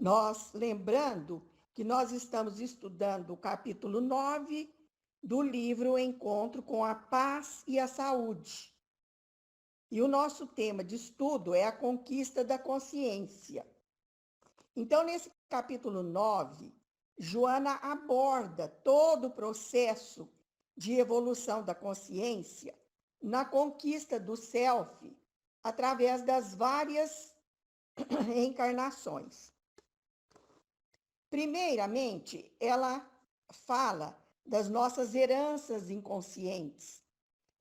Nós, lembrando que nós estamos estudando o capítulo 9 do livro Encontro com a Paz e a Saúde. E o nosso tema de estudo é a conquista da consciência. Então, nesse capítulo 9, Joana aborda todo o processo de evolução da consciência na conquista do self através das várias reencarnações. Primeiramente, ela fala das nossas heranças inconscientes.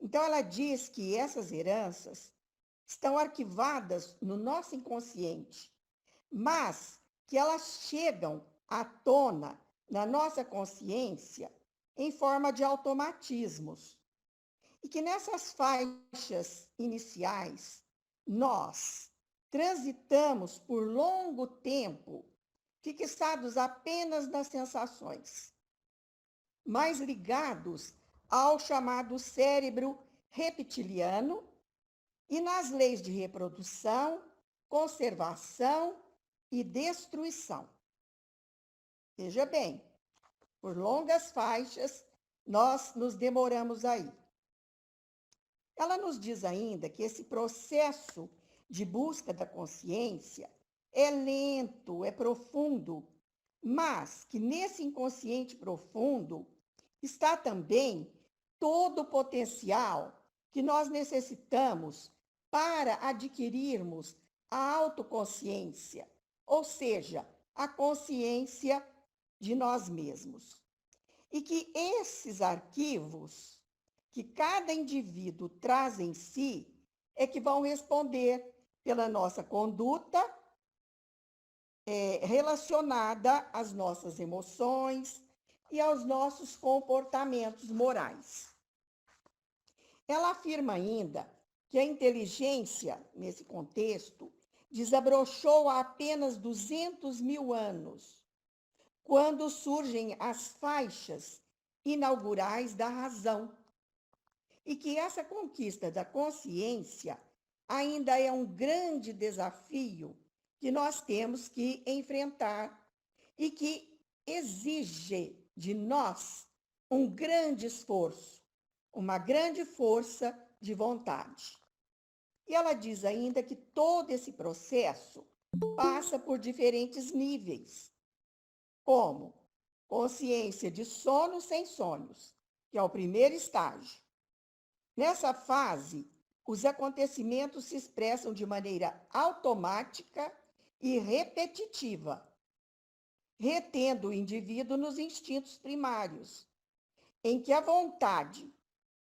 Então, ela diz que essas heranças estão arquivadas no nosso inconsciente, mas que elas chegam à tona na nossa consciência em forma de automatismos. E que nessas faixas iniciais, nós transitamos por longo tempo fixados apenas nas sensações, mais ligados ao chamado cérebro reptiliano e nas leis de reprodução, conservação e destruição. Veja bem, por longas faixas, nós nos demoramos aí. Ela nos diz ainda que esse processo de busca da consciência é lento, é profundo, mas que nesse inconsciente profundo está também todo o potencial que nós necessitamos para adquirirmos a autoconsciência, ou seja, a consciência de nós mesmos. E que esses arquivos que cada indivíduo traz em si é que vão responder pela nossa conduta relacionada às nossas emoções e aos nossos comportamentos morais. Ela afirma ainda que a inteligência, nesse contexto, desabrochou há apenas 200 mil anos, quando surgem as faixas inaugurais da razão, e que essa conquista da consciência ainda é um grande desafio que nós temos que enfrentar e que exige de nós um grande esforço, uma grande força de vontade. E ela diz ainda que todo esse processo passa por diferentes níveis, como consciência de sono sem sonhos, que é o primeiro estágio. Nessa fase, os acontecimentos se expressam de maneira automática e repetitiva, retendo o indivíduo nos instintos primários, em que a vontade,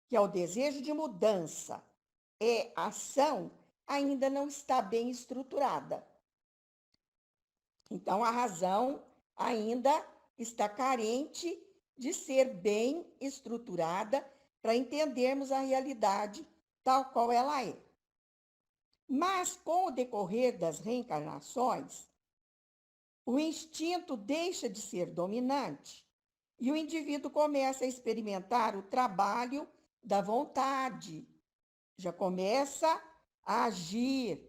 que é o desejo de mudança, é ação, ainda não está bem estruturada. Então, a razão ainda está carente de ser bem estruturada para entendermos a realidade tal qual ela é. Mas, com o decorrer das reencarnações, o instinto deixa de ser dominante e o indivíduo começa a experimentar o trabalho da vontade, já começa a agir,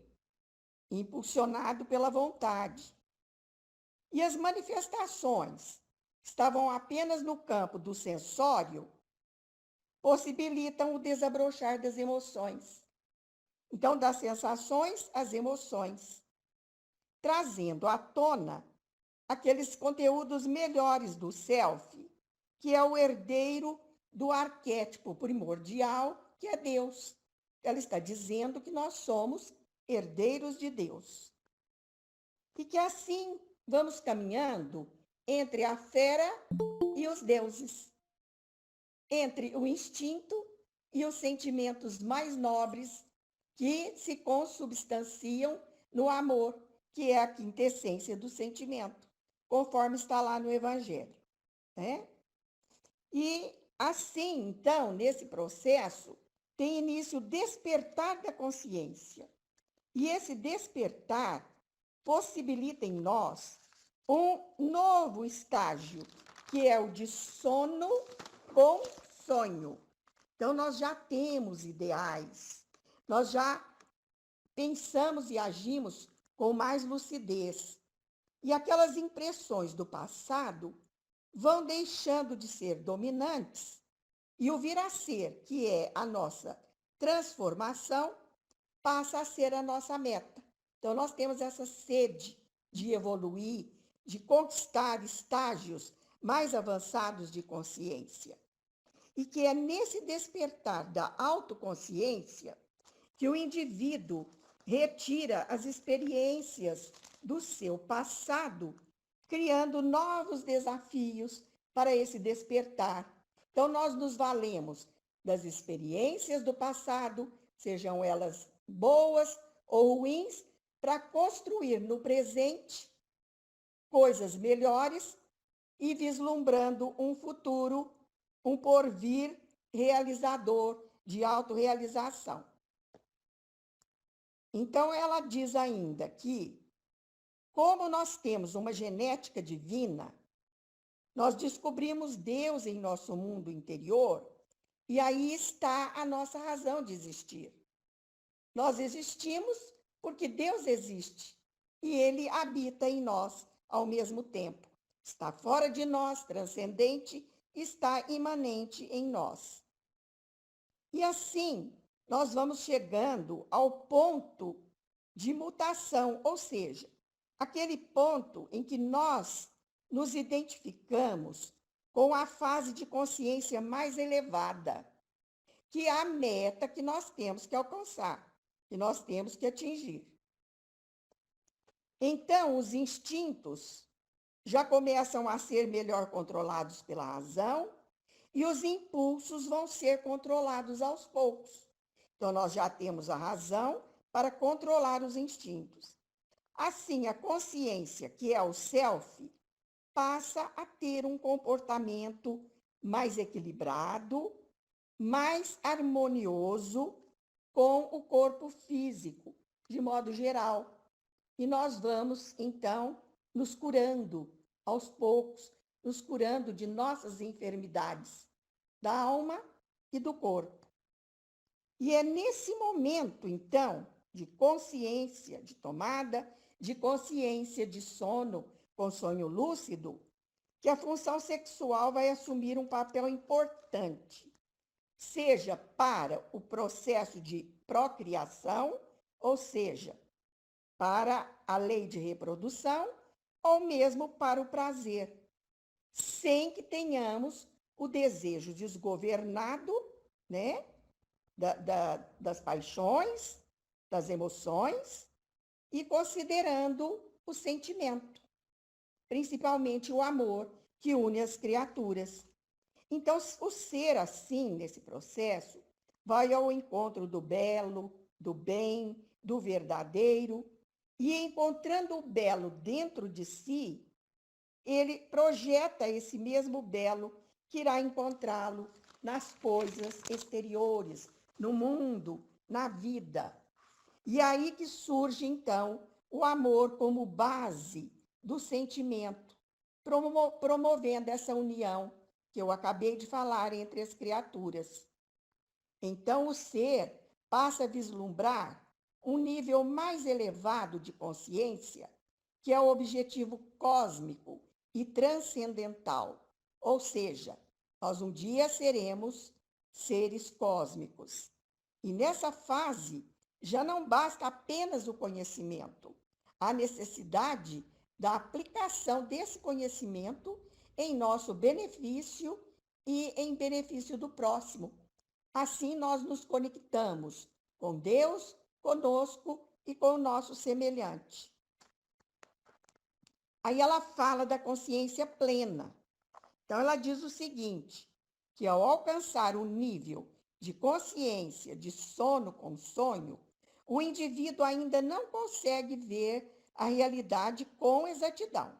impulsionado pela vontade. E as manifestações estavam apenas no campo do sensório, possibilitam o desabrochar das emoções. Então, das sensações às emoções, trazendo à tona aqueles conteúdos melhores do self, que é o herdeiro do arquétipo primordial, que é Deus. Ela está dizendo que nós somos herdeiros de Deus. E que assim vamos caminhando entre a fera e os deuses, entre o instinto e os sentimentos mais nobres que se consubstanciam no amor, que é a quintessência do sentimento, conforme está lá no Evangelho, né? E assim, então, nesse processo, tem início o despertar da consciência. E esse despertar possibilita em nós um novo estágio, que é o de sono com sonho. Então, nós já temos ideais, nós já pensamos e agimos com mais lucidez. E aquelas impressões do passado vão deixando de ser dominantes e o vir a ser, que é a nossa transformação, passa a ser a nossa meta. Então, nós temos essa sede de evoluir, de conquistar estágios mais avançados de consciência. E que é nesse despertar da autoconsciência que o indivíduo retira as experiências do seu passado, criando novos desafios para esse despertar. Então, nós nos valemos das experiências do passado, sejam elas boas ou ruins, para construir no presente coisas melhores e vislumbrando um futuro, um porvir realizador, de autorrealização. Então, ela diz ainda que, como nós temos uma genética divina, nós descobrimos Deus em nosso mundo interior e aí está a nossa razão de existir. Nós existimos porque Deus existe e Ele habita em nós ao mesmo tempo. Está fora de nós, transcendente, está imanente em nós. E assim, nós vamos chegando ao ponto de mutação, ou seja, aquele ponto em que nós nos identificamos com a fase de consciência mais elevada, que é a meta que nós temos que alcançar, que nós temos que atingir. Então, os instintos já começam a ser melhor controlados pela razão e os impulsos vão ser controlados aos poucos. Então, nós já temos a razão para controlar os instintos. Assim, a consciência, que é o self, passa a ter um comportamento mais equilibrado, mais harmonioso com o corpo físico, de modo geral. E nós vamos, então, nos curando aos poucos, nos curando de nossas enfermidades, da alma e do corpo. E é nesse momento, então, de consciência, de tomada de consciência de sono, com sonho lúcido, que a função sexual vai assumir um papel importante, seja para o processo de procriação, ou seja, para a lei de reprodução, ou mesmo para o prazer, sem que tenhamos o desejo desgovernado, né, das paixões, das emoções, e considerando o sentimento, principalmente o amor que une as criaturas. Então, o ser assim, nesse processo, vai ao encontro do belo, do bem, do verdadeiro, e encontrando o belo dentro de si, ele projeta esse mesmo belo que irá encontrá-lo nas coisas exteriores, no mundo, na vida. E aí que surge, então, o amor como base do sentimento, promovendo essa união que eu acabei de falar entre as criaturas. Então, o ser passa a vislumbrar um nível mais elevado de consciência, que é o objetivo cósmico e transcendental. Ou seja, nós um dia seremos seres cósmicos. E nessa fase, já não basta apenas o conhecimento, há necessidade da aplicação desse conhecimento em nosso benefício e em benefício do próximo. Assim nós nos conectamos com Deus, conosco e com o nosso semelhante. Aí ela fala da consciência plena. Então ela diz o seguinte, que ao alcançar o nível de consciência de sono com sonho, o indivíduo ainda não consegue ver a realidade com exatidão.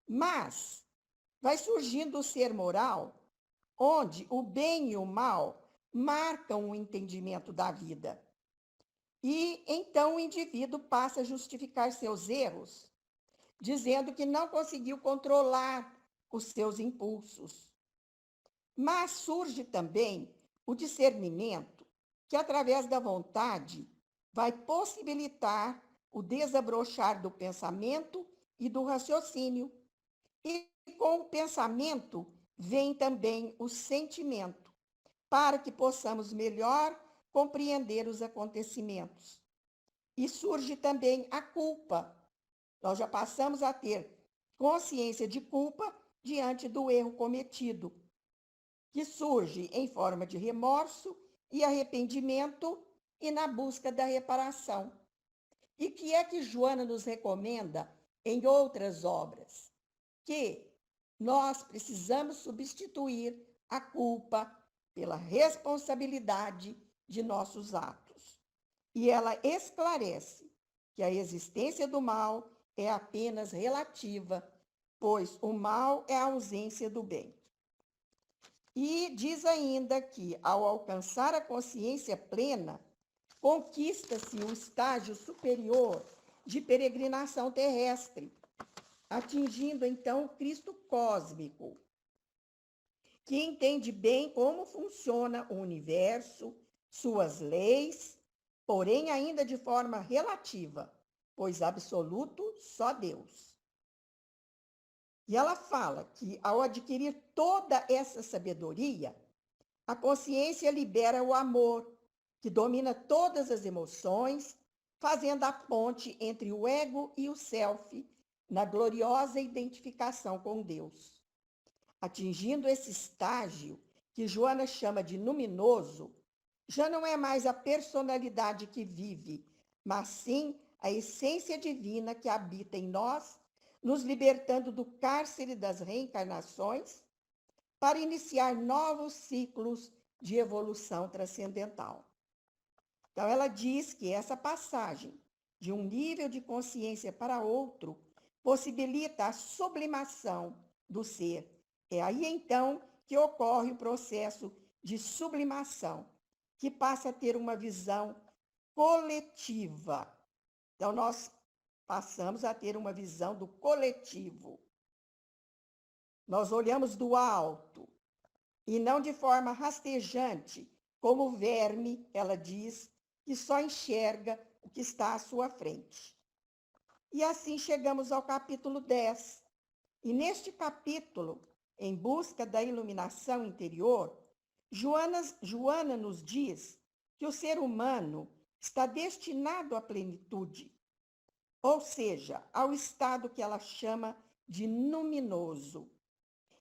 Mas vai surgindo o ser moral, onde o bem e o mal marcam o entendimento da vida. E então o indivíduo passa a justificar seus erros, dizendo que não conseguiu controlar os seus impulsos. Mas surge também o discernimento, que através da vontade vai possibilitar o desabrochar do pensamento e do raciocínio. E com o pensamento vem também o sentimento, para que possamos melhor compreender os acontecimentos. E surge também a culpa. Nós já passamos a ter consciência de culpa diante do erro cometido, que surge em forma de remorso e arrependimento e na busca da reparação. E que é que Joana nos recomenda em outras obras? Que nós precisamos substituir a culpa pela responsabilidade de nossos atos. E ela esclarece que a existência do mal é apenas relativa, pois o mal é a ausência do bem. E diz ainda que, ao alcançar a consciência plena, conquista-se o estágio superior de peregrinação terrestre, atingindo então o Cristo cósmico, que entende bem como funciona o universo, suas leis, porém ainda de forma relativa, pois absoluto só Deus. E ela fala que, ao adquirir toda essa sabedoria, a consciência libera o amor, que domina todas as emoções, fazendo a ponte entre o ego e o self, na gloriosa identificação com Deus. Atingindo esse estágio, que Joana chama de luminoso, já não é mais a personalidade que vive, mas sim a essência divina que habita em nós, nos libertando do cárcere das reencarnações, para iniciar novos ciclos de evolução transcendental. Então, ela diz que essa passagem de um nível de consciência para outro possibilita a sublimação do ser. É aí, então, que ocorre o processo de sublimação, que passa a ter uma visão coletiva. Então, nós passamos a ter uma visão do coletivo. Nós olhamos do alto, e não de forma rastejante, como o verme, ela diz, que só enxerga o que está à sua frente. E assim chegamos ao capítulo 10. E neste capítulo, em busca da iluminação interior, Joana nos diz que o ser humano está destinado à plenitude, ou seja, ao estado que ela chama de luminoso,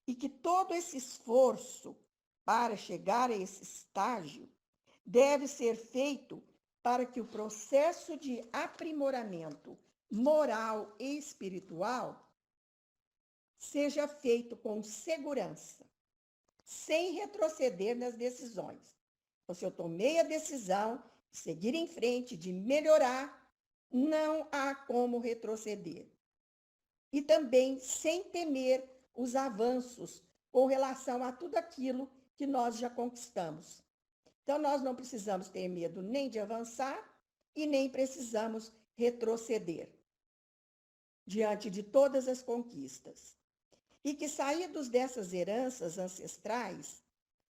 e que todo esse esforço para chegar a esse estágio deve ser feito para que o processo de aprimoramento moral e espiritual seja feito com segurança, sem retroceder nas decisões. Então, se eu tomei a decisão de seguir em frente, de melhorar, não há como retroceder. E também sem temer os avanços com relação a tudo aquilo que nós já conquistamos. Então, nós não precisamos ter medo nem de avançar e nem precisamos retroceder diante de todas as conquistas. E que, saídos dessas heranças ancestrais,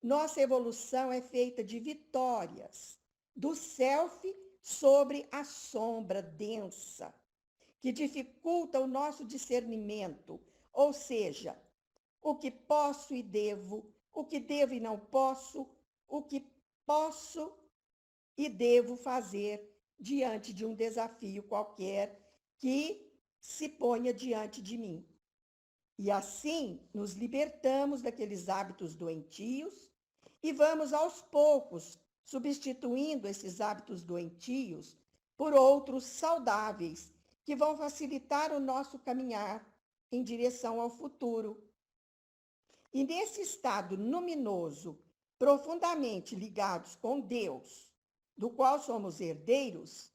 nossa evolução é feita de vitórias do self sobre a sombra densa, que dificulta o nosso discernimento, ou seja, o que posso e devo, o que devo e não posso, o que posso e devo fazer diante de um desafio qualquer que se ponha diante de mim. E assim nos libertamos daqueles hábitos doentios e vamos aos poucos substituindo esses hábitos doentios por outros saudáveis que vão facilitar o nosso caminhar em direção ao futuro. E nesse estado luminoso, profundamente ligados com Deus, do qual somos herdeiros,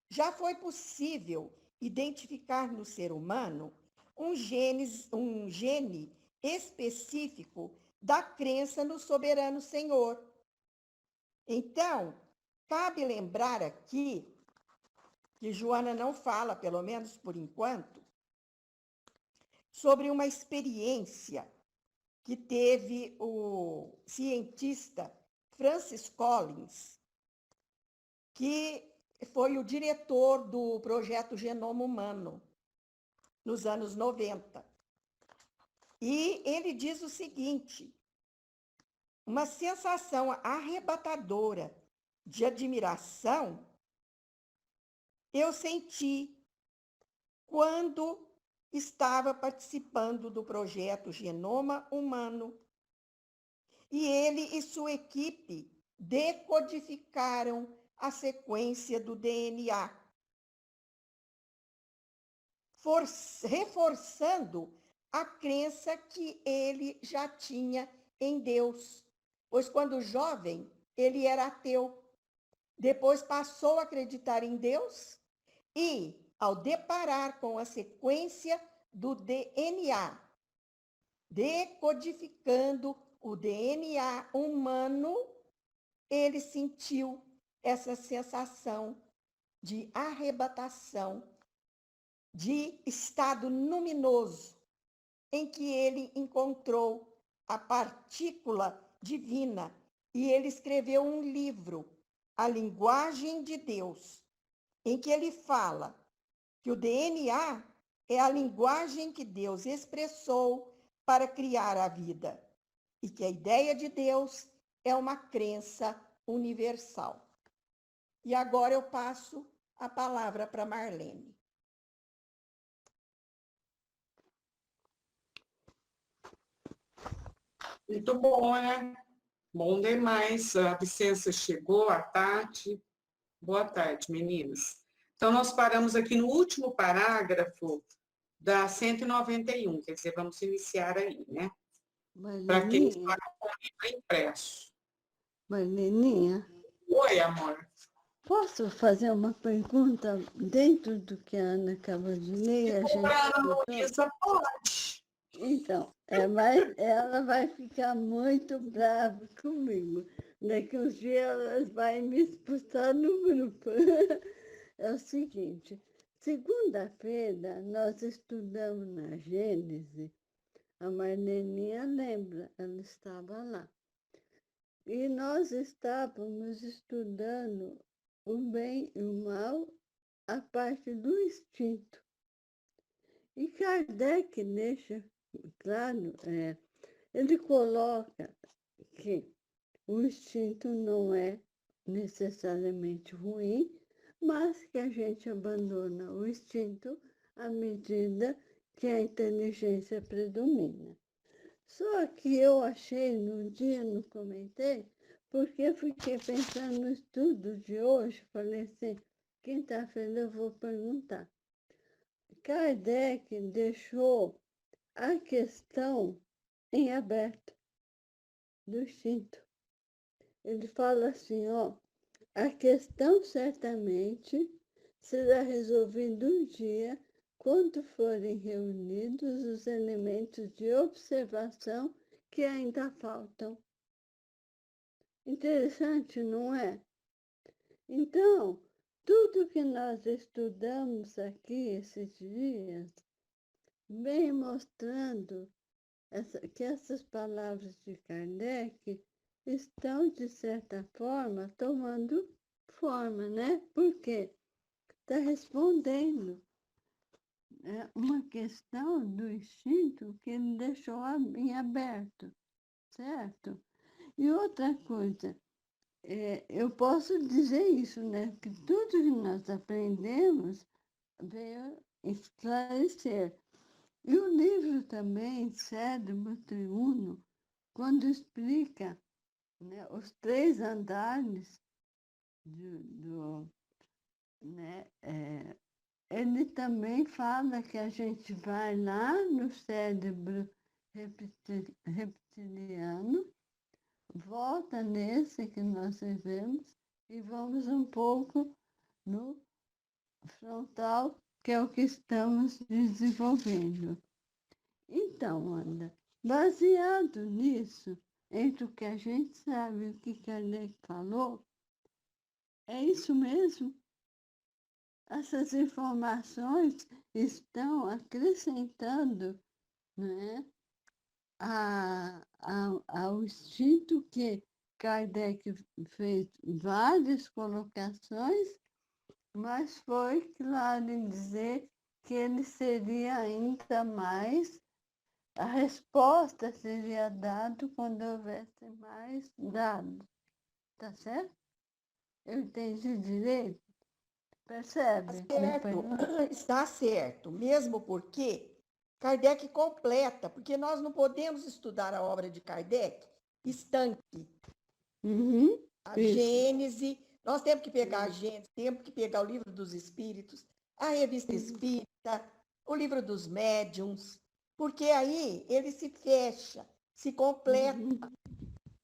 já foi possível identificar no ser humano um gene específico da crença no soberano Senhor. Então, cabe lembrar aqui que Joana não fala, pelo menos por enquanto, sobre uma experiência que teve o cientista Francis Collins, que foi o diretor do projeto Genoma Humano. nos anos 90. E ele diz o seguinte: uma sensação arrebatadora de admiração eu senti quando estava participando do projeto Genoma Humano e ele e sua equipe decodificaram a sequência do DNA, reforçando a crença que ele já tinha em Deus, pois quando jovem ele era ateu, depois passou a acreditar em Deus e, ao deparar com a sequência do DNA, decodificando o DNA humano, ele sentiu essa sensação de arrebatação, de estado luminoso, em que ele encontrou a partícula divina e ele escreveu um livro, A Linguagem de Deus, em que ele fala que o DNA é a linguagem que Deus expressou para criar a vida e que a ideia de Deus é uma crença universal. E agora eu passo a palavra para Marlene. Muito bom, né? Bom demais. A Vicência chegou, a Tati. Boa tarde, meninas. Então, nós paramos aqui no último parágrafo da 191, quer dizer, vamos iniciar aí, né? Para quem está com o livro impresso. Marleninha, Oi, amor. posso fazer uma pergunta dentro do que a Ana acabou de ler? A gente Ana Luísa, pode. Então, mas ela vai ficar muito brava comigo. Daqui uns dias ela vai me expulsar no grupo. É o seguinte, segunda-feira nós estudamos na Gênese, a Marleninha lembra, ela estava lá. E nós estávamos estudando o bem e o mal, a parte do instinto. E Kardec deixa claro, ele coloca que o instinto não é necessariamente ruim, mas que a gente abandona o instinto à medida que a inteligência predomina. Só que eu achei, no dia não comentei, porque eu fiquei pensando no estudo de hoje, falei assim, quinta-feira eu vou perguntar. Kardec deixou a questão em aberto do instinto. Ele fala assim, ó, a questão certamente será resolvida um dia quando forem reunidos os elementos de observação que ainda faltam. Interessante, não é? Então, tudo que nós estudamos aqui esses dias vem mostrando que essas palavras de Kardec estão, de certa forma, tomando forma, né? Porque está respondendo uma questão do instinto que ele deixou em aberto, certo? E outra coisa, eu posso dizer isso, né? Que tudo que nós aprendemos veio esclarecer. E o livro também, Cérebro Triuno, quando explica, né, os 3 andares né, ele também fala que a gente vai lá no cérebro reptiliano, volta nesse que nós vivemos e vamos um pouco no frontal, que é o que estamos desenvolvendo. Então, Ana, baseado nisso, entre o que a gente sabe e o que Kardec falou, é isso mesmo? Essas informações estão acrescentando, né, ao instinto que Kardec fez várias colocações, mas foi claro em dizer que ele seria ainda mais, a resposta seria dada quando houvesse mais dados, tá certo? Eu entendi direito? Percebe? Certo, está certo, mesmo porque Kardec completa, porque nós não podemos estudar a obra de Kardec estanque. Uhum, A isso. Gênese, nós temos que pegar a Gênese, temos que pegar o Livro dos Espíritos, a Revista Espírita, o Livro dos Médiuns, porque aí ele se fecha, se completa,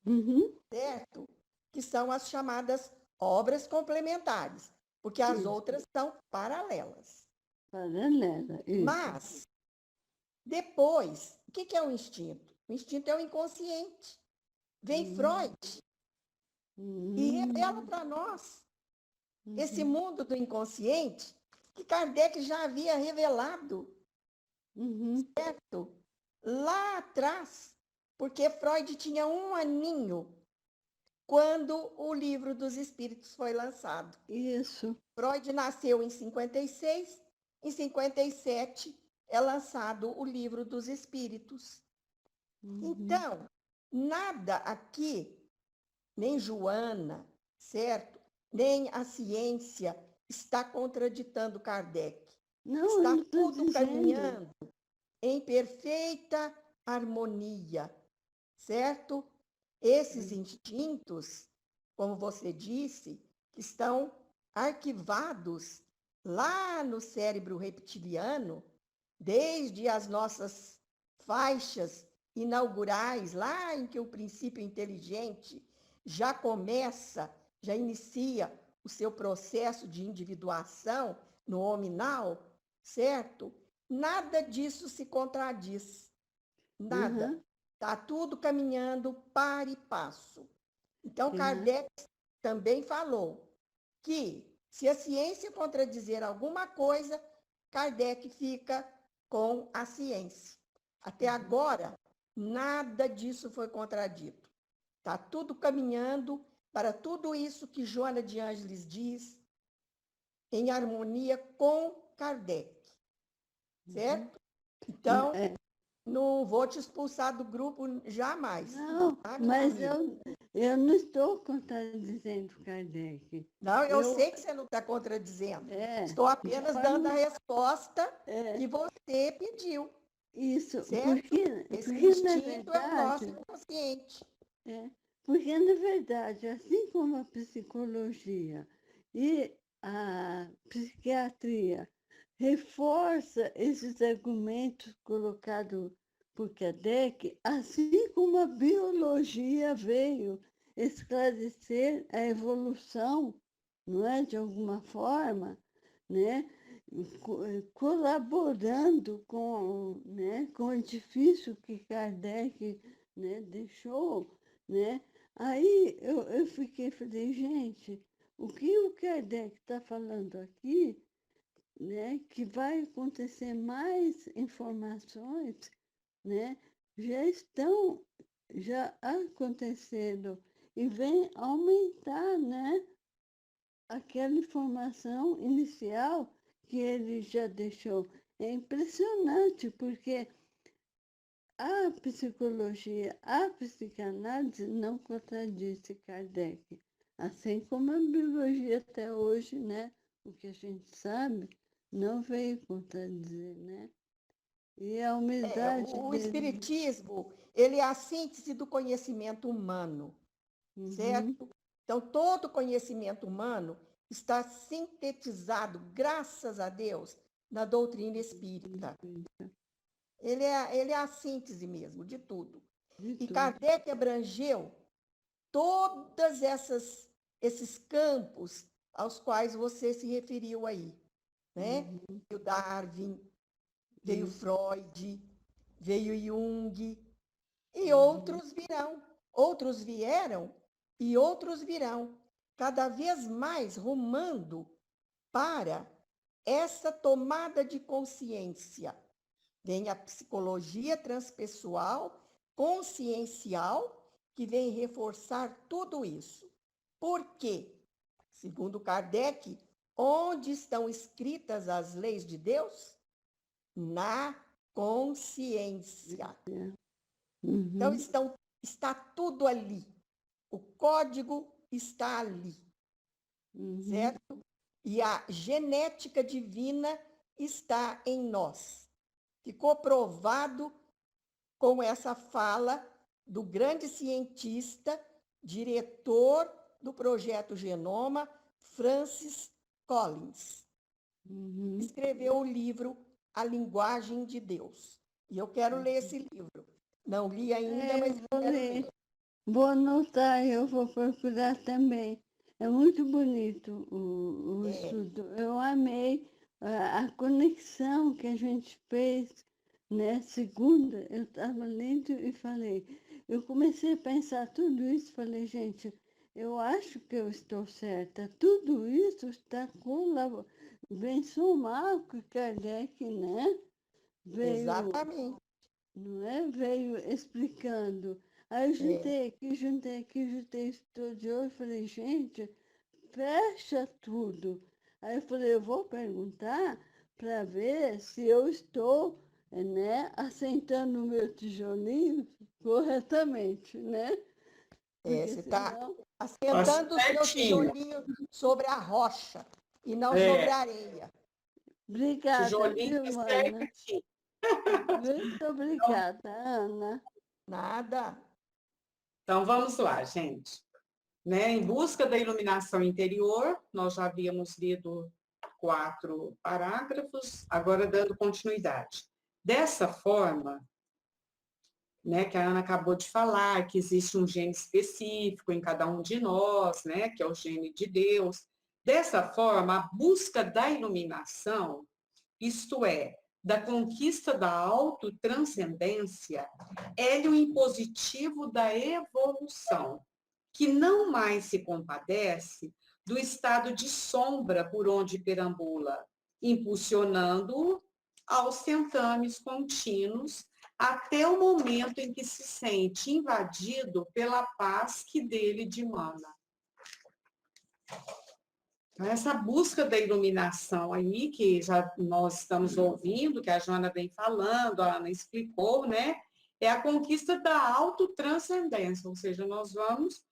Uhum, certo? Que são as chamadas obras complementares, porque as Isso. outras são paralelas. paralela, isso. Mas, depois, o que é o instinto? O instinto é o inconsciente. Vem Freud e revela para nós esse mundo do inconsciente que Kardec já havia revelado, certo? Lá atrás, porque Freud tinha 1 aninho quando o Livro dos Espíritos foi lançado. Isso. Freud nasceu em 56, em 57 é lançado o Livro dos Espíritos. Então, nada aqui, nem Joana, certo? Nem a ciência está contraditando Kardec. Não, Está eu não estou tudo dizendo. caminhando em perfeita harmonia, certo? Esses instintos, como você disse, que estão arquivados lá no cérebro reptiliano, desde as nossas faixas inaugurais, lá em que o princípio inteligente já começa, já inicia o seu processo de individuação no hominal, certo? Nada disso se contradiz. Nada. Está tudo caminhando par e passo. Então, Kardec também falou que, se a ciência contradizer alguma coisa, Kardec fica com a ciência. Até agora, nada disso foi contradito. Está tudo caminhando para tudo isso que Joana de Ângeles diz, em harmonia com Kardec. Certo? Então, não vou te expulsar do grupo jamais. Não, tá, mas amiga? eu não estou contradizendo Kardec. Não, eu sei que você não está contradizendo. Estou apenas dando a resposta que você pediu. Isso, Certo? Esse porque na instinto é o nosso verdade, inconsciente. porque na verdade, assim como a psicologia e a psiquiatria reforça esses argumentos colocados por Kardec, assim como a biologia veio esclarecer a evolução, não é, de alguma forma, né, colaborando com o edifício que Kardec, né, deixou, né? Aí eu falei, gente, o que o Kardec está falando aqui, né, que vai acontecer mais informações, né, já aconteceram e vem aumentar, né, aquela informação inicial que ele já deixou. É impressionante, porque a psicologia, a psicanálise não contradiz Kardec, assim como a biologia até hoje, né? O que a gente sabe, não veio contradizer, né? E a humildade O dele. espiritismo, ele é a síntese do conhecimento humano, certo? Então, todo conhecimento humano está sintetizado, graças a Deus, na doutrina espírita. Ele é a síntese mesmo de tudo. E Kardec abrangeu todos esses campos aos quais você se referiu aí, né? Veio Darwin, veio Freud, veio Jung, e outros virão. Outros vieram e outros virão, cada vez mais rumando para essa tomada de consciência. Vem a psicologia transpessoal, consciencial, que vem reforçar tudo isso. Por quê? Segundo Kardec, onde estão escritas as leis de Deus? na consciência. Uhum. Então, está tudo ali. O código está ali, certo? E a genética divina está em nós. Ficou provado com essa fala do grande cientista, diretor do projeto Genoma, Francis Collins. Escreveu o livro A Linguagem de Deus. E eu quero ler esse livro. Não li ainda, mas Vou quero ler. ler. Vou anotar, eu vou procurar também. É muito bonito o estudo. Eu amei a conexão que a gente fez, né? Segunda, eu estava lendo e falei, eu comecei a pensar tudo isso, falei, gente, eu acho que eu estou certa. Tudo isso está colaborando. Vem somar o que Kardec, né? Veio, Exatamente. não é? Veio explicando. Aí eu juntei aqui, juntei isso tudo de hoje, falei, gente, fecha tudo. Aí eu falei, eu vou perguntar para ver se eu estou, né, assentando o meu tijolinho corretamente, né? Porque Você está senão... assentando o seu Certinho. tijolinho sobre a rocha e não sobre É, a areia. Obrigada, tijolinho viu, é Ana? certinho. Muito obrigada, Ana. Nada. Então, vamos lá, gente. Né? Em busca da iluminação interior, nós já havíamos lido 4 parágrafos, agora dando continuidade. Dessa forma, né, que a Ana acabou de falar, que existe um gene específico em cada um de nós, né, que é o gene de Deus. Dessa forma, a busca da iluminação, isto é, da conquista da autotranscendência, é o impositivo da evolução, que não mais se compadece do estado de sombra por onde perambula, impulsionando-o aos tentames contínuos até o momento em que se sente invadido pela paz que dele dimana. Então, essa busca da iluminação aí, que já nós estamos ouvindo, que a Joana vem falando, a Ana explicou, né? É a conquista da autotranscendência, ou seja, nós vamos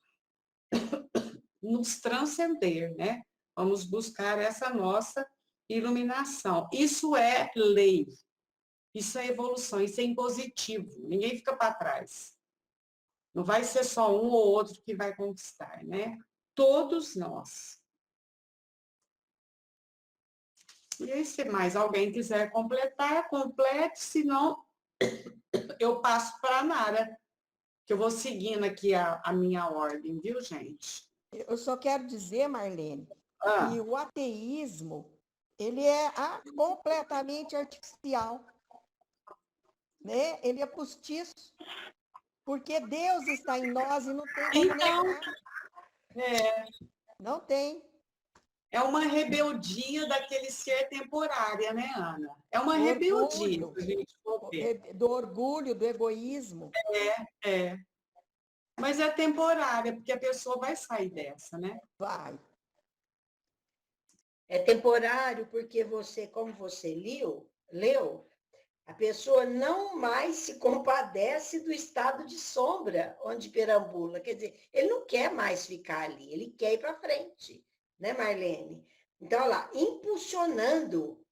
nos transcender, né? Vamos buscar essa nossa iluminação. Isso é lei, isso é evolução, isso é impositivo, ninguém fica para trás. Não vai ser só um ou outro que vai conquistar, né? Todos nós. E aí, se mais alguém quiser completar, complete, senão eu passo para a Nara, que eu vou seguindo aqui a minha ordem, viu, gente? Eu só quero dizer, Marlene, que Ah, o ateísmo, ele é completamente artificial, né? Ele é postiço, porque Deus está em nós e não tem como então, negar. Não tem. é uma rebeldia daquele ser temporária, né, Ana? É uma Do rebeldia, orgulho, se a gente for ver. do orgulho, do egoísmo. É. Mas é temporária, porque a pessoa vai sair dessa, né? Vai. É temporário porque você, como você leu, a pessoa não mais se compadece do estado de sombra onde perambula. Quer dizer, ele não quer mais ficar ali, ele quer ir para frente, né, Marlene? Então, olha lá, impulsionando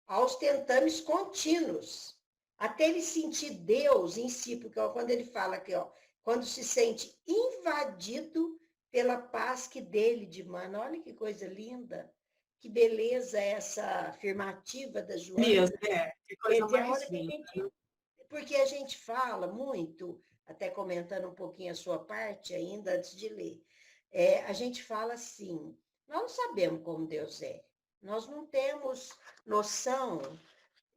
aos tentames contínuos, até ele sentir Deus em si, porque ó, quando ele fala aqui, ó, quando se sente invadido pela paz que dele dimana, olha que coisa linda, que beleza essa afirmativa da Joana. Mesmo, que Quer coisa dizer, a mais hora que a linda. gente, porque a gente fala muito, até comentando um pouquinho a sua parte ainda antes de ler, a gente fala assim, nós não sabemos como Deus é, nós não temos noção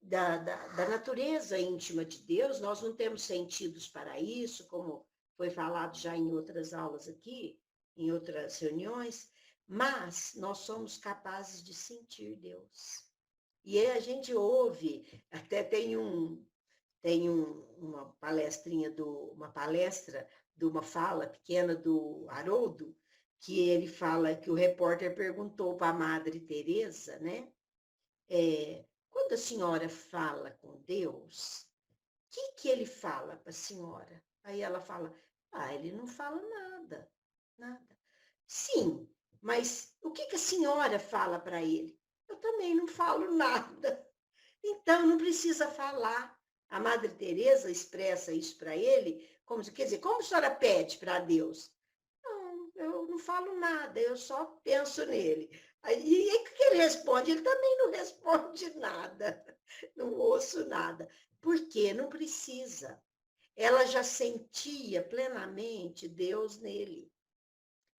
da natureza íntima de Deus, nós não temos sentidos para isso, como foi falado já em outras aulas aqui, em outras reuniões, mas nós somos capazes de sentir Deus. E aí a gente ouve, até tem uma palestrinha uma palestra de uma fala pequena do Haroldo, que ele fala que o repórter perguntou para a Madre Teresa, né? quando a senhora fala com Deus, o que ele fala para a senhora? Aí ela fala, ele não fala nada, nada. Sim, mas o que a senhora fala para ele? Eu também não falo nada. Então, não precisa falar. A Madre Teresa expressa isso para ele, como, quer dizer, como a senhora pede para Deus? Não, eu não falo nada, eu só penso nele. E o que ele responde? Ele também não responde nada, não ouço nada. Por quê? Não precisa. Ela já sentia plenamente Deus nele.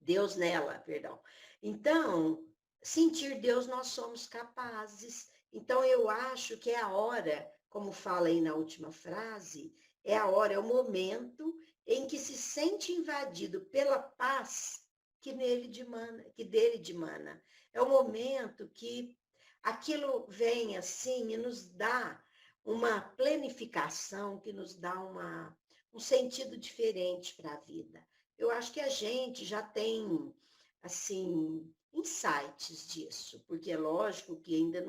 Deus nela, perdão. Então, sentir Deus nós somos capazes. Então, eu acho que é a hora, como fala aí na última frase, é a hora, é o momento em que se sente invadido pela paz que nele dimana, que dele dimana. É o momento que aquilo vem assim e nos dá uma planificação, que nos dá um sentido diferente para a vida. Eu acho que a gente já tem, assim, insights disso, porque é lógico que ainda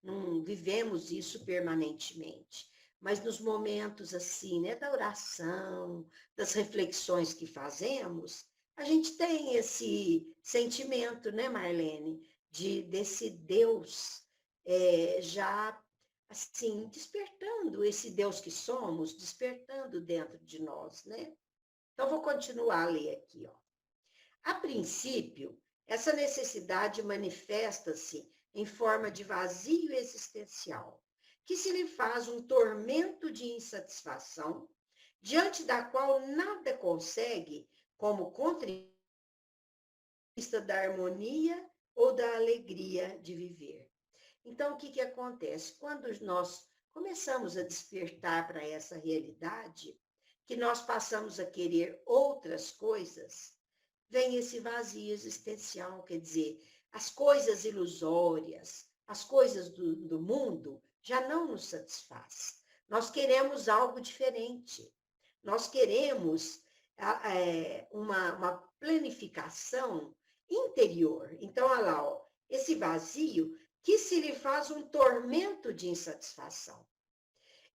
não vivemos isso permanentemente. Mas nos momentos, assim, né, da oração, das reflexões que fazemos, a gente tem esse sentimento, né, Marlene, desse Deus já, assim, despertando, esse Deus que somos, despertando dentro de nós, né? Então, vou continuar a ler aqui. Ó. A princípio, essa necessidade manifesta-se em forma de vazio existencial, que se lhe faz um tormento de insatisfação, diante da qual nada consegue como conquista da harmonia ou da alegria de viver. Então, o que acontece? Quando nós começamos a despertar para essa realidade, que nós passamos a querer outras coisas, vem esse vazio existencial, quer dizer, as coisas ilusórias, as coisas do mundo já não nos satisfaz. Nós queremos algo diferente. Nós queremos uma planificação interior. Então, olha lá, ó, esse vazio que se lhe faz um tormento de insatisfação.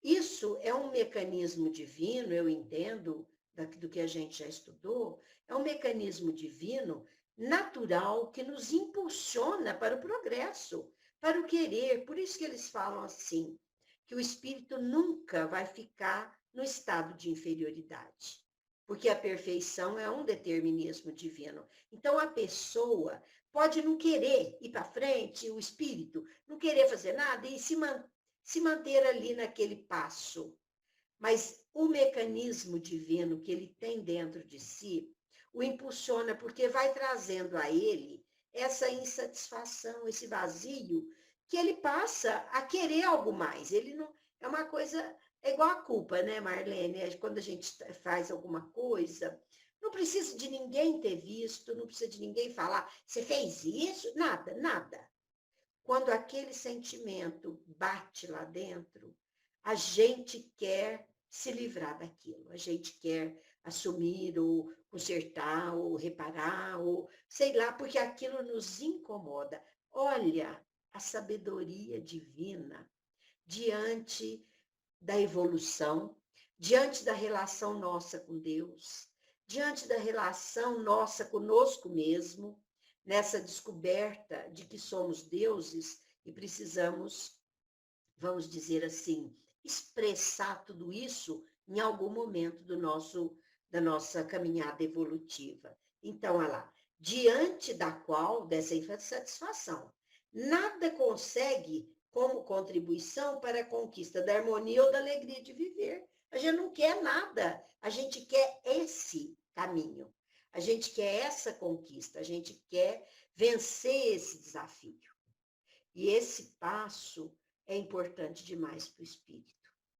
Isso é um mecanismo divino, eu entendo, do que a gente já estudou, é um mecanismo divino natural que nos impulsiona para o progresso, para o querer. Por isso que eles falam assim, que o espírito nunca vai ficar no estado de inferioridade, porque a perfeição é um determinismo divino. Então, a pessoa pode não querer ir para frente, o espírito não querer fazer nada e se manter ali naquele passo. Mas o mecanismo divino que ele tem dentro de si o impulsiona, porque vai trazendo a ele essa insatisfação, esse vazio, que ele passa a querer algo mais. Ele não é uma coisa, é igual a culpa, né, Marlene? Quando a gente faz alguma coisa, não precisa de ninguém ter visto, não precisa de ninguém falar, você fez isso? Nada, nada. Quando aquele sentimento bate lá dentro, a gente quer se livrar daquilo, a gente quer assumir ou consertar ou reparar ou sei lá, porque aquilo nos incomoda. Olha a sabedoria divina diante da evolução, diante da relação nossa com Deus, diante da relação nossa conosco mesmo, nessa descoberta de que somos deuses e precisamos, vamos dizer assim, expressar tudo isso em algum momento da nossa caminhada evolutiva. Então, olha lá, diante da qual, dessa insatisfação, nada consegue como contribuição para a conquista da harmonia ou da alegria de viver. A gente não quer nada, a gente quer esse caminho. A gente quer essa conquista, a gente quer vencer esse desafio. E esse passo é importante demais para o espírito,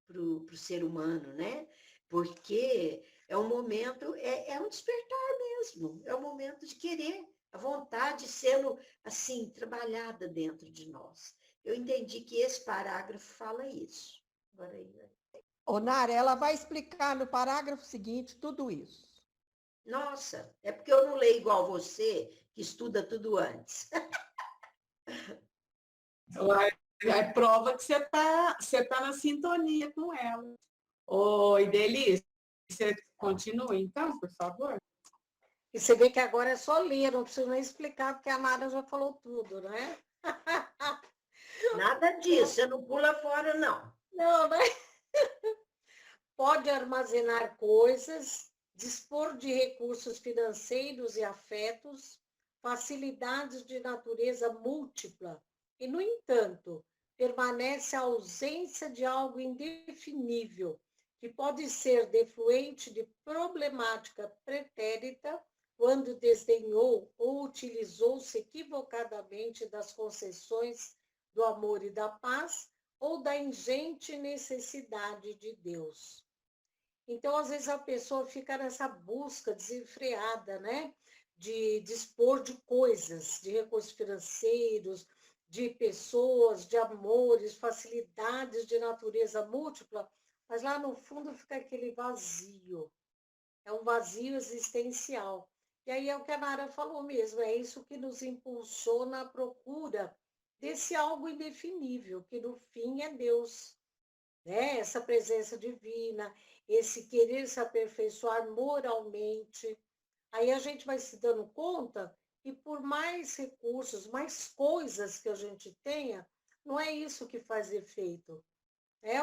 para o ser humano, né? Porque é um momento, é um despertar mesmo, é um momento de querer, a vontade sendo, assim, trabalhada dentro de nós. Eu entendi que esse parágrafo fala isso. Agora aí. Ô, Nara, ela vai explicar no parágrafo seguinte tudo isso. Nossa, é porque eu não leio igual você, que estuda tudo antes. É prova que você tá na sintonia com ela. Oi, Delícia, você continua então, por favor? E você vê que agora é só ler, não preciso nem explicar, porque a Nara já falou tudo, né? Nada disso, você não pula fora, não. Não, né? Pode armazenar coisas, dispor de recursos financeiros e afetos, facilidades de natureza múltipla, e, no entanto, permanece a ausência de algo indefinível, que pode ser defluente de problemática pretérita, quando desdenhou ou utilizou-se equivocadamente das concessões do amor e da paz, ou da ingente necessidade de Deus. Então, às vezes, a pessoa fica nessa busca desenfreada, né? De dispor de coisas, de recursos financeiros, de pessoas, de amores, facilidades de natureza múltipla, mas lá no fundo fica aquele vazio. É um vazio existencial. E aí é o que a Nara falou mesmo, é isso que nos impulsou na procura desse algo indefinível, que no fim é Deus, né? Essa presença divina, esse querer se aperfeiçoar moralmente. Aí a gente vai se dando conta que por mais recursos, mais coisas que a gente tenha, não é isso que faz efeito.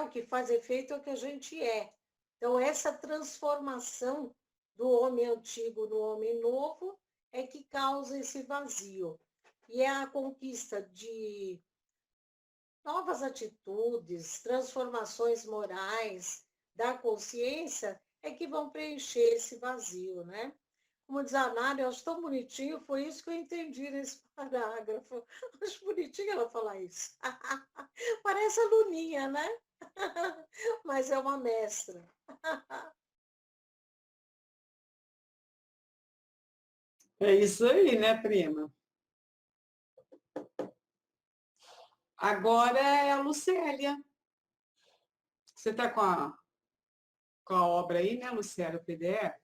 O que faz efeito é o que a gente é. Então, essa transformação do homem antigo no homem novo é que causa esse vazio. E é a conquista de novas atitudes, transformações morais da consciência é que vão preencher esse vazio, né? Como diz a Nádia, eu acho tão bonitinho, foi isso que eu entendi nesse parágrafo. Acho bonitinho ela falar isso. Parece a Luninha, né? Mas é uma mestra. É isso aí, né, prima? Agora é a Lucélia. Você está com a obra aí, né, Lucélia, o PDF?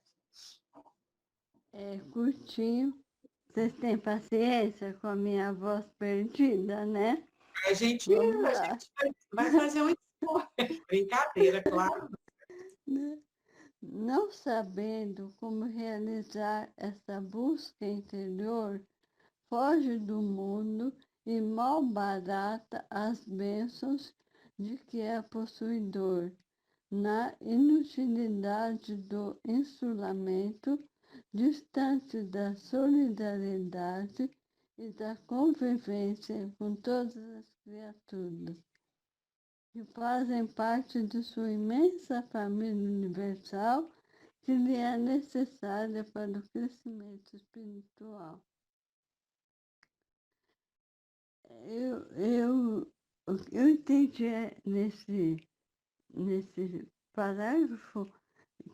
É curtinho. Vocês têm paciência com a minha voz perdida, né? A gente Vamos lá. vai fazer um brincadeira, claro. Não sabendo como realizar essa busca interior, foge do mundo e malbarata as bênçãos de que é possuidor, na inutilidade do insulamento, distante da solidariedade e da convivência com todas as criaturas, que fazem parte de sua imensa família universal, que lhe é necessária para o crescimento espiritual. Eu entendi nesse parágrafo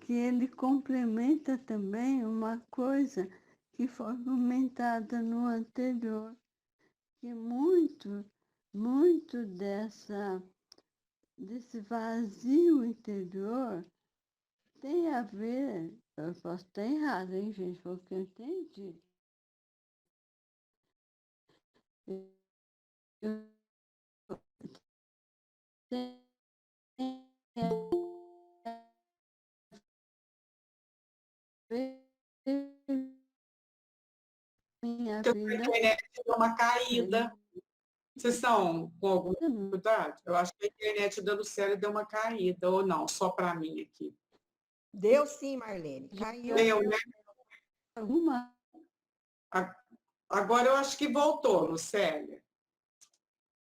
que ele complementa também uma coisa que foi comentada no anterior, que muito desse vazio interior tem a ver, eu posso estar errada, hein, gente, foi o que eu entendi. Tem a ver minha Porque a vida. internet deu uma caída. Vocês estão com alguma dificuldade? Eu acho que a internet da Lucélia deu uma caída, ou não, só para mim aqui. Deu sim, Marlene. Caiu. Deu, né? Alguma Agora eu acho que voltou, Lucélia.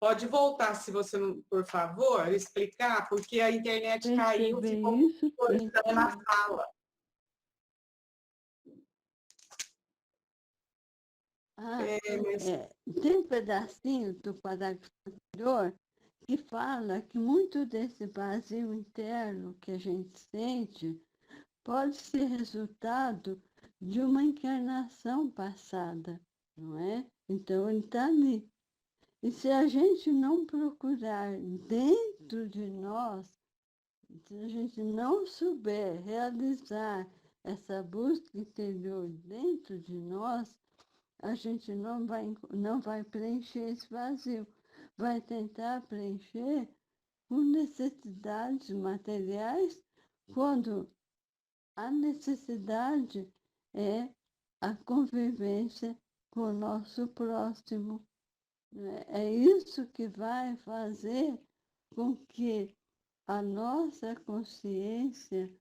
Pode voltar, se você não, por favor, explicar, porque a internet caiu, perceber ficou isso, estamos na sala. tem um pedacinho do parágrafo anterior que fala que muito desse vazio interno que a gente sente pode ser resultado de uma encarnação passada, não é? Então, ele está ali. E se a gente não procurar dentro de nós, se a gente não souber realizar essa busca interior dentro de nós, a gente não vai preencher esse vazio. vai tentar preencher com necessidades materiais, quando a necessidade é a convivência com o nosso próximo. Né? É isso que vai fazer com que a nossa consciência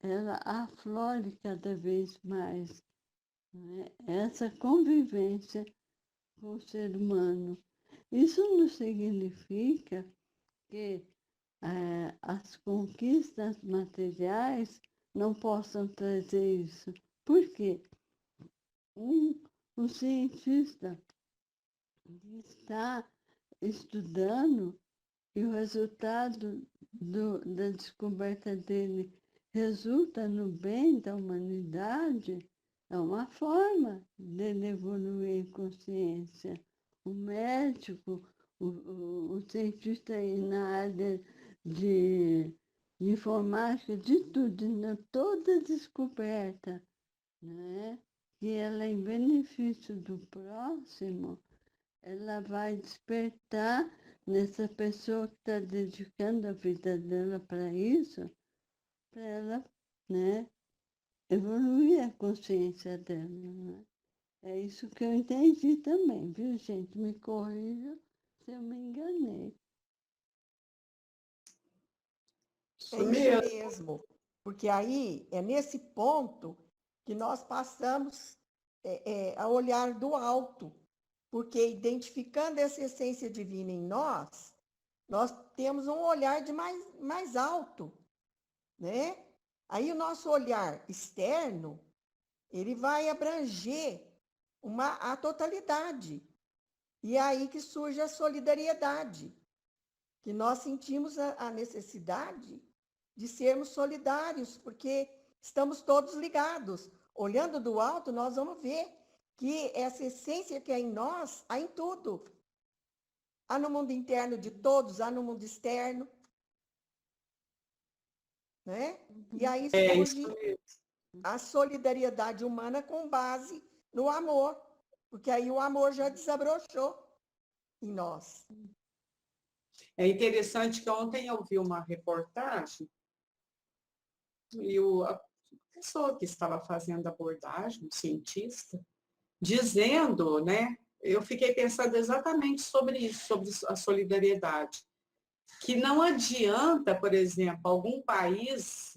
ela aflore cada vez mais. Né? Essa convivência com o ser humano. Isso não significa que as conquistas materiais não possam trazer isso. Por quê? Um cientista que está estudando e o resultado da descoberta dele resulta no bem da humanidade, é uma forma dele evoluir em consciência. O médico, o cientista aí na área de informática, de tudo, de toda descoberta, né? Que ela é em benefício do próximo, ela vai despertar nessa pessoa que está dedicando a vida dela para isso, para ela, né, evoluir a consciência dela. Né? É isso que eu entendi também, viu, gente? Me corrija se eu me enganei. Isso É isso mesmo. mesmo, porque aí é nesse ponto que nós passamos a olhar do alto, porque identificando essa essência divina em nós, nós temos um olhar de mais alto, né? Aí o nosso olhar externo, ele vai abranger a totalidade. E é aí que surge a solidariedade, que nós sentimos a necessidade de sermos solidários, porque estamos todos ligados. Olhando do alto, nós vamos ver que essa essência que é em nós, há em tudo. Há no mundo interno de todos, há no mundo externo. Né? E aí surge a solidariedade humana com base no amor, porque aí o amor já desabrochou em nós. É interessante que ontem eu vi uma reportagem e a pessoa que estava fazendo a abordagem, o cientista, dizendo, né? Eu fiquei pensando exatamente sobre isso, sobre a solidariedade. Que não adianta, por exemplo, algum país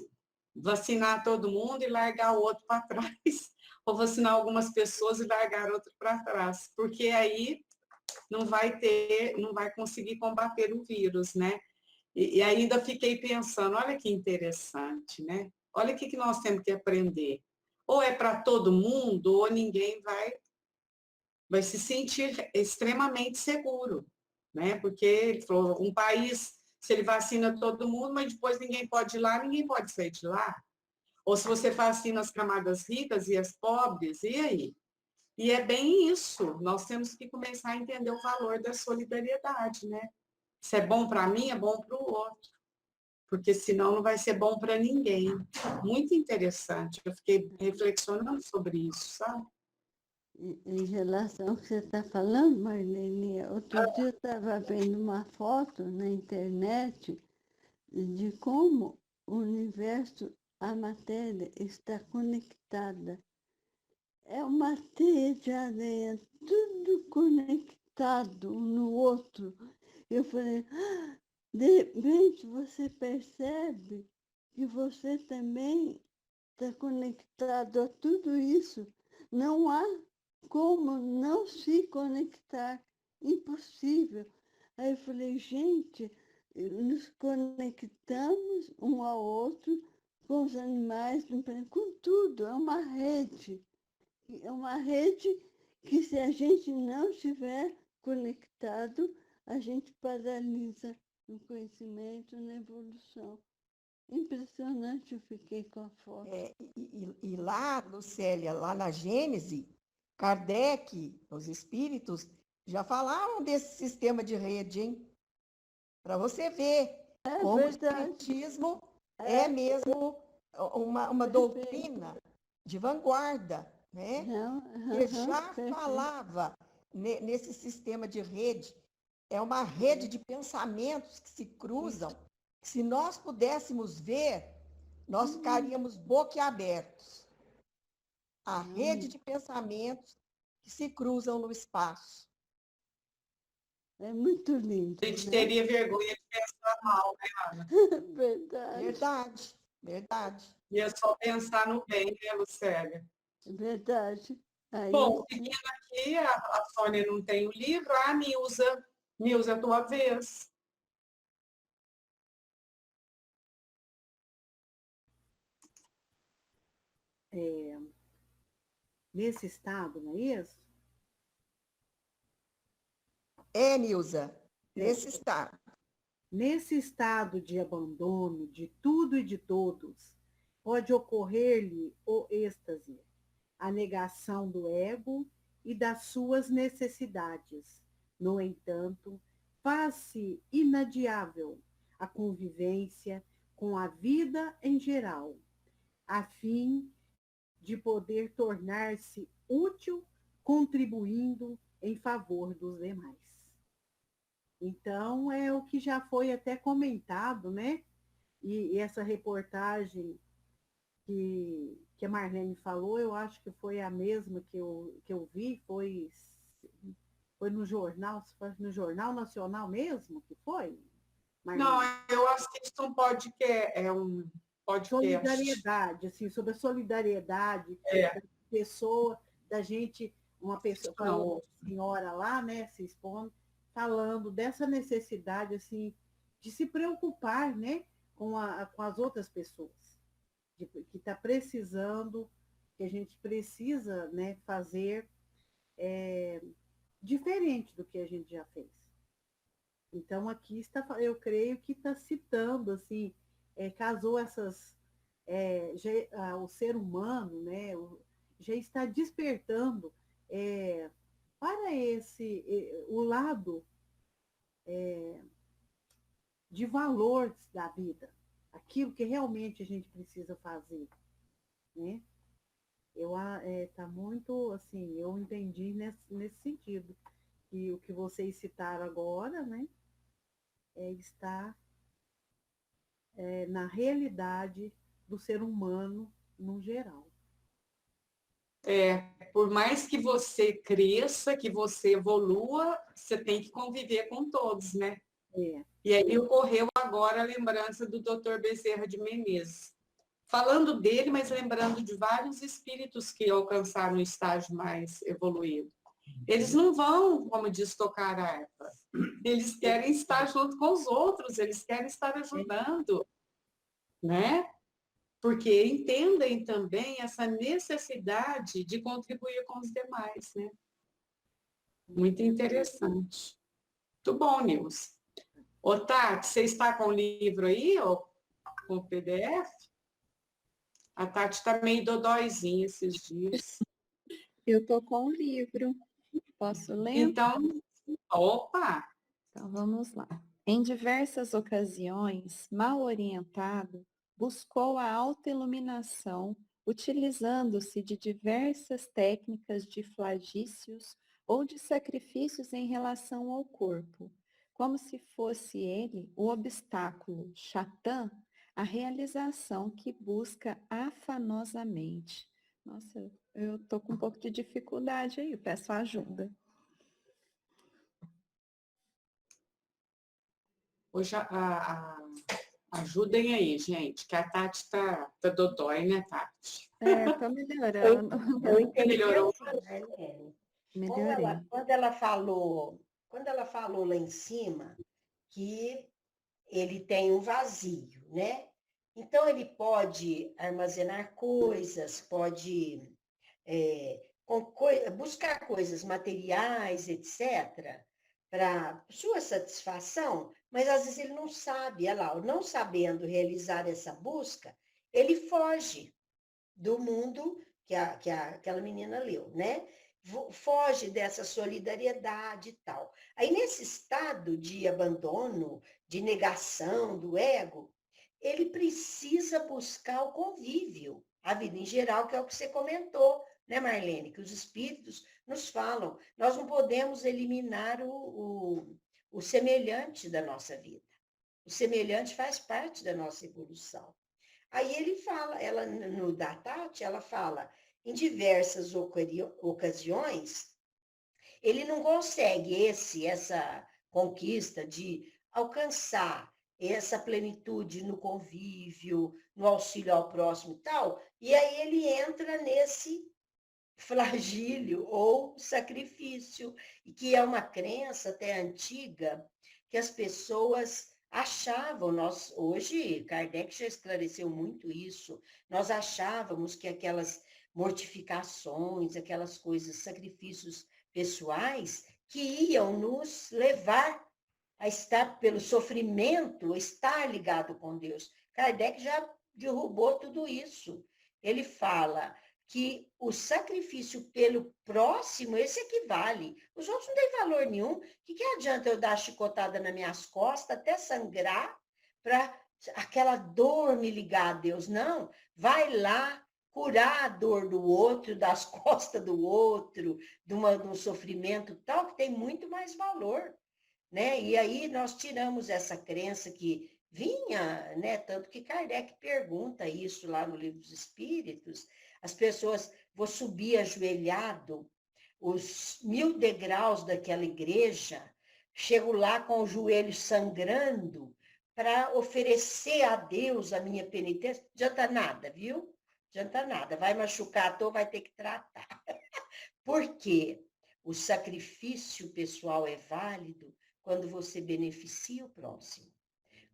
vacinar todo mundo e largar o outro para trás, ou vacinar algumas pessoas e largar outro para trás, porque aí não vai conseguir combater o vírus, né? E ainda fiquei pensando, olha que interessante, né? Olha o que nós temos que aprender. Ou é para todo mundo, ou ninguém vai se sentir extremamente seguro, né? Porque ele falou, um país, se ele vacina todo mundo, mas depois ninguém pode ir lá, ninguém pode sair de lá. Ou se você vacina as camadas ricas e as pobres, e aí? E é bem isso, nós temos que começar a entender o valor da solidariedade, né? Se é bom para mim, é bom para o outro, porque senão não vai ser bom para ninguém. Muito interessante, eu fiquei reflexionando sobre isso, sabe? Em relação ao que você está falando, Marlene, outro dia eu estava vendo uma foto na internet de como o universo, a matéria, está conectada. É uma teia de areia, tudo conectado um no outro. Eu falei, de repente você percebe que você também está conectado a tudo isso. Não há como não se conectar. Impossível. Aí eu falei, gente, nos conectamos um ao outro, com os animais, com tudo. É uma rede. É uma rede que, se a gente não estiver conectado, a gente paralisa no conhecimento, na evolução. Impressionante, eu fiquei com a foto. E lá, Lucélia, lá na Gênese, Kardec, os espíritos, já falavam desse sistema de rede, hein? Para você ver como verdade. o espiritismo é mesmo uma doutrina de vanguarda, né? Não, Ele já falava nesse sistema de rede, é uma rede de pensamentos que se cruzam. Se nós pudéssemos ver, nós ficaríamos boquiabertos. A rede de pensamentos que se cruzam no espaço. É muito lindo, A gente né? teria vergonha de pensar mal, né, Ana? Verdade, Verdade, verdade. E é só pensar no bem, né, Lucélia? verdade. Aí, Bom, seguindo aqui, a Sônia não tem o livro, a Nilza. Nilza, é a tua vez. Nesse estado, não é isso? É, Nilza, nesse estado. Nesse estado de abandono de tudo e de todos, pode ocorrer-lhe o êxtase, a negação do ego e das suas necessidades. No entanto, faz-se inadiável a convivência com a vida em geral, a fim de poder tornar-se útil, contribuindo em favor dos demais. Então, é o que já foi até comentado, né? E essa reportagem que a Marlene falou, eu acho que foi a mesma que eu vi, foi no Jornal Nacional mesmo que foi? Marlene? Não, eu assisto um podcast, um podcast. Solidariedade, assim, sobre a solidariedade da pessoa, da gente, uma pessoa, falou uma senhora lá, né, se expondo, falando dessa necessidade, assim, de se preocupar, né, com as outras pessoas, que está precisando, que a gente precisa, né, fazer diferente do que a gente já fez. Então, aqui está, eu creio que está citando, assim, casou essas... o ser humano, né, já está despertando para o lado de valores da vida, aquilo que realmente a gente precisa fazer, né? Tá muito assim, eu entendi nesse sentido, que o que vocês citaram agora, né, está na realidade do ser humano no geral. Por mais que você cresça, que você evolua, você tem que conviver com todos, né? E aí ocorreu agora a lembrança do Dr. Bezerra de Menezes. Falando dele, mas lembrando de vários espíritos que alcançaram o estágio mais evoluído. Eles não vão, como diz, tocar harpa. Eles querem estar junto com os outros, eles querem estar ajudando, né? Porque entendem também essa necessidade de contribuir com os demais, né? Muito interessante. Muito bom, Nilce. Ô, Tati, você está com o livro aí, ou com o PDF? A Tati está meio dodóizinha esses dias. Eu estou com o livro. Posso ler? Então, opa! Então, vamos lá. Em diversas ocasiões, mal orientado, buscou a autoiluminação, utilizando-se de diversas técnicas de flagícios ou de sacrifícios em relação ao corpo, como se fosse ele o obstáculo, Satã, a realização que busca afanosamente. Nossa, eu estou com um pouco de dificuldade aí, peço ajuda. Hoje, ajudem aí, gente, que a Tati tá dodói, né, Tati? Tô melhorando. Eu entendi. Melhorou. Melhorei. Quando ela falou lá em cima que ele tem um vazio, né? Então, ele pode armazenar coisas, pode buscar coisas materiais, etc., para sua satisfação, mas às vezes ele não sabe, olha lá, não sabendo realizar essa busca, ele foge do mundo que aquela menina leu, né? Foge dessa solidariedade e tal. Aí, nesse estado de abandono, de negação do ego, ele precisa buscar o convívio, a vida em geral, que é o que você comentou, né, Marlene? Que os espíritos nos falam. Nós não podemos eliminar o semelhante da nossa vida. O semelhante faz parte da nossa evolução. Aí ele fala, ela no da Tati, ela fala, em diversas ocasiões, ele não consegue essa conquista de alcançar essa plenitude no convívio, no auxílio ao próximo e tal, e aí ele entra nesse flagílio ou sacrifício, e que é uma crença até antiga, que as pessoas achavam, hoje, Kardec já esclareceu muito isso, nós achávamos que aquelas mortificações, aquelas coisas, sacrifícios pessoais, que iam nos levar a estar, pelo sofrimento, estar ligado com Deus. Kardec já derrubou tudo isso. Ele fala que o sacrifício pelo próximo, esse é que vale. Os outros não têm valor nenhum. O que adianta eu dar chicotada nas minhas costas até sangrar para aquela dor me ligar a Deus? Não, vai lá curar a dor do outro, das costas do outro, de um sofrimento tal, que tem muito mais valor, né? E aí nós tiramos essa crença que vinha, né? Tanto que Kardec pergunta isso lá no Livro dos Espíritos, as pessoas, vou subir ajoelhado os 1000 degraus daquela igreja, chego lá com o joelho sangrando para oferecer a Deus a minha penitência, não adianta nada, viu? Não adianta nada, vai machucar a toa, vai ter que tratar. Por quê? O sacrifício pessoal é válido quando você beneficia o próximo.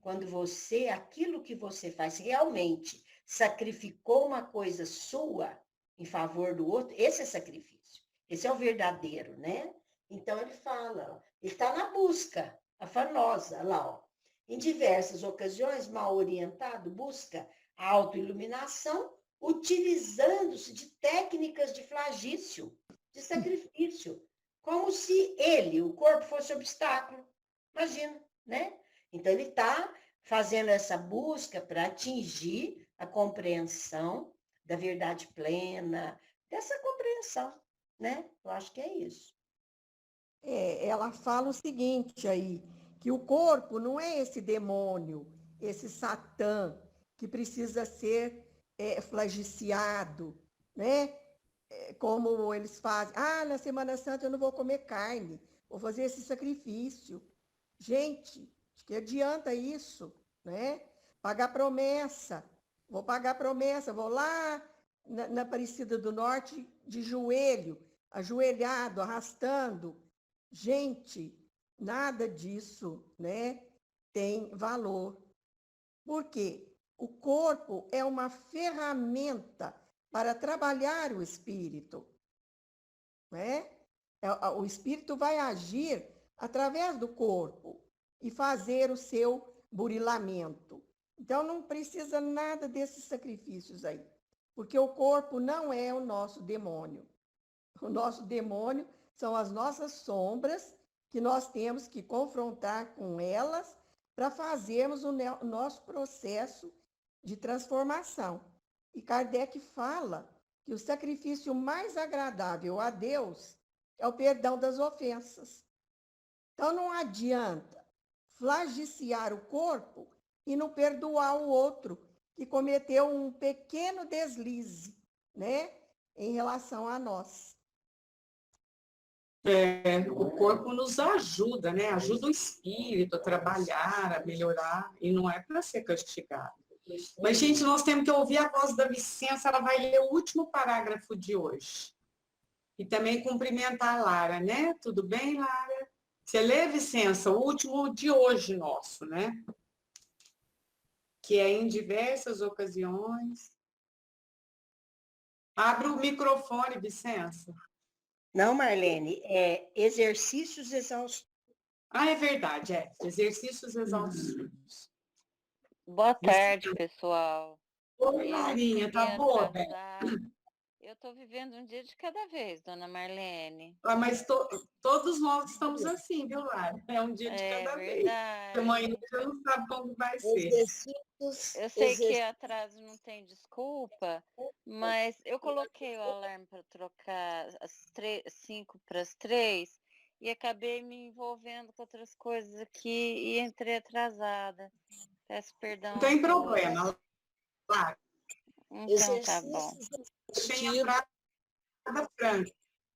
Quando você, aquilo que você faz, realmente sacrificou uma coisa sua em favor do outro, esse é sacrifício. Esse é o verdadeiro, né? Então ele fala, ele está na busca, afanosa, lá, ó. Em diversas ocasiões, mal orientado, busca a autoiluminação, utilizando-se de técnicas de flagício, de sacrifício, como se ele, o corpo, fosse obstáculo. Imagina, né? Então, ele está fazendo essa busca para atingir a compreensão da verdade plena, dessa compreensão, né? Eu acho que é isso. Ela fala o seguinte aí, que o corpo não é esse demônio, esse Satã, que precisa ser flagiciado, né? Como eles fazem. Ah, na Semana Santa eu não vou comer carne, vou fazer esse sacrifício. Gente, que adianta isso, né? Pagar promessa. Vou pagar promessa, vou lá na Aparecida do Norte de joelho, ajoelhado, arrastando. Gente, nada disso, né, tem valor. Por quê? O corpo é uma ferramenta para trabalhar o espírito, né? O espírito vai agir através do corpo e fazer o seu burilamento. Então, não precisa nada desses sacrifícios aí, porque o corpo não é o nosso demônio. O nosso demônio são as nossas sombras, que nós temos que confrontar com elas para fazermos o nosso processo de transformação. E Kardec fala que o sacrifício mais agradável a Deus é o perdão das ofensas. Então, não adianta flagiciar o corpo e não perdoar o outro que cometeu um pequeno deslize, né, em relação a nós. O corpo nos ajuda, né? Ajuda o espírito a trabalhar, a melhorar, e não é para ser castigado. Mas, gente, nós temos que ouvir a voz da Vicença, ela vai ler o último parágrafo de hoje. E também cumprimentar a Lara, né? Tudo bem, Lara? Você lê, Vicença, o último de hoje nosso, né? Que é em diversas ocasiões. Abre o microfone, Vicença. Não, Marlene, é exercícios exaustivos. Ah, é verdade, exercícios exaustivos. Boa tarde, pessoal. Oi, Larinha, tá boa, Beth? Eu estou vivendo um dia de cada vez, dona Marlene. Ah, mas todos nós estamos assim, viu, Lara? É um dia de cada vez. Verdade. Amanhã já não sabe como vai ser. Exercícios Eu sei que atraso não tem desculpa, mas eu coloquei o alarme para trocar às 5 para as 3 e acabei me envolvendo com outras coisas aqui e entrei atrasada. Peço perdão Não a tem todos. problema, Lara. Então tá bom. Tem entrada franca.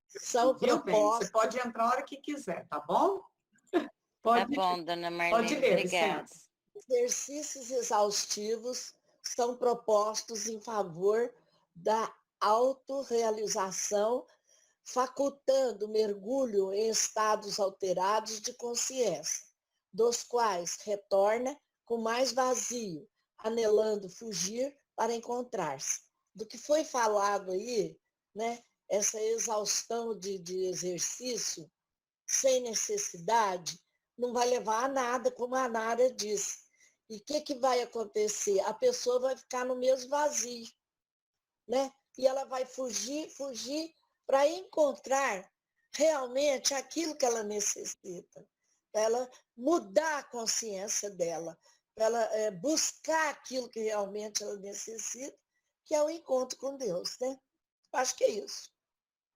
São Viu, bem? Você propostas. pode entrar a hora que quiser, tá bom? Tá bom, dona Pode Marlene, ler, obrigada. licença. Exercícios exaustivos são propostos em favor da autorrealização, facultando mergulho em estados alterados de consciência, dos quais retorna com mais vazio, anelando fugir para encontrar-se. Do que foi falado aí, né, essa exaustão de exercício, sem necessidade, não vai levar a nada, como a Nara disse. E o que vai acontecer? A pessoa vai ficar no mesmo vazio, né? E ela vai fugir para encontrar realmente aquilo que ela necessita, para ela mudar a consciência dela, para ela buscar aquilo que realmente ela necessita, que é o encontro com Deus, né? Acho que é isso.